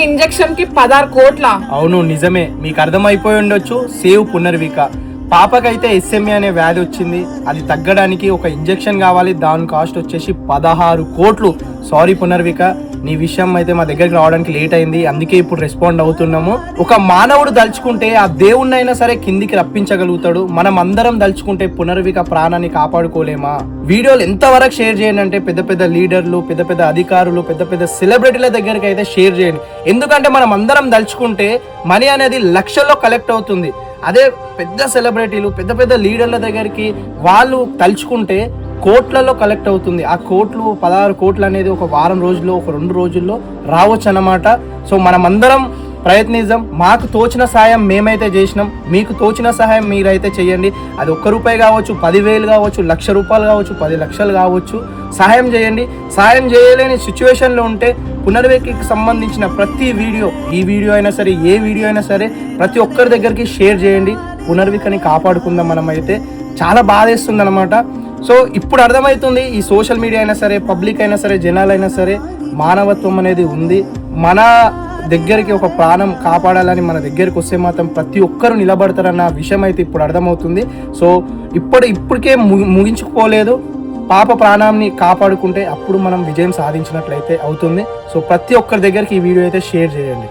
Injection కి 16 కోట్ల. అవును నిజమే, మీకు అర్థమైపోయి ఉండొచ్చు. సేవ్ పునర్విక పాపకైతే ఎస్ఎంఏ అనే వ్యాధి వచ్చింది. అది తగ్గడానికి ఒక ఇంజెక్షన్ కావాలి, దాని కాస్ట్ వచ్చేసి 16 కోట్లు. సారీ పునర్విక, నీ విషయం అయితే మా దగ్గరికి రావడానికి లేట్ అయింది, అందుకే ఇప్పుడు రెస్పాండ్ అవుతున్నాము. ఒక మానవుడు దలుచుకుంటే ఆ దేవుణ్ణైనా సరే కిందికి రప్పించగలుగుతాడు. మనం అందరం దలుచుకుంటే పునర్విక ప్రాణాన్ని కాపాడుకోలేమా? వీడియోలు ఎంతవరకు షేర్ చేయండి అంటే పెద్ద పెద్ద లీడర్లు, పెద్ద పెద్ద అధికారులు, పెద్ద పెద్ద సెలబ్రిటీల దగ్గరికి అయితే షేర్ చేయండి. ఎందుకంటే మనం అందరం దలుచుకుంటే మనీ అనేది లక్షల్లో కలెక్ట్ అవుతుంది. అదే పెద్ద సెలబ్రిటీలు, పెద్ద పెద్ద లీడర్ల దగ్గరికి వాళ్ళు తలుచుకుంటే కోట్లలో కలెక్ట్ అవుతుంది. ఆ కోట్లు 16 కోట్లు అనేది ఒక వారం రోజుల్లో, ఒక 2 రోజుల్లో రావచ్చు అన్నమాట. సో మనమందరం ప్రయత్నిద్దాం. మాకు తోచిన సహాయం మేమైతే చేసినాం, మీకు తోచిన సహాయం మీరైతే చేయండి. అది 1 రూపాయి కావచ్చు, 10,000 కావచ్చు, 1,00,000 రూపాయలు కావచ్చు, 10 లక్షలు కావచ్చు. సహాయం చేయండి. సహాయం చేయలేని సిచ్యువేషన్లో ఉంటే పునర్వికకి సంబంధించిన ప్రతి వీడియో, ఈ వీడియో అయినా సరే, ఏ వీడియో అయినా సరే, ప్రతి ఒక్కరి దగ్గరికి షేర్ చేయండి. పునర్వికని కాపాడుకుందాం. మనమైతే చాలా బాధేస్తుంది అనమాట. సో ఇప్పుడు అర్థమవుతుంది, ఈ సోషల్ మీడియా అయినా సరే, పబ్లిక్ అయినా సరే, జనాలైనా సరే, మానవత్వం అనేది ఉంది. మన దగ్గరికి ఒక ప్రాణం కాపాడాలని మన దగ్గరికి వస్తే మాత్రం ప్రతి ఒక్కరు నిలబడతారన్న విషయం అయితే ఇప్పుడు అర్థమవుతుంది. సో ఇప్పటికే ముగించుకోలేదు. పాప ప్రాణాన్ని కాపాడుకుంటే అప్పుడు మనం విజయం సాధించినట్లయితే అవుతుంది. సో ప్రతి ఒక్కరి దగ్గరికి ఈ వీడియో అయితే షేర్ చేయండి.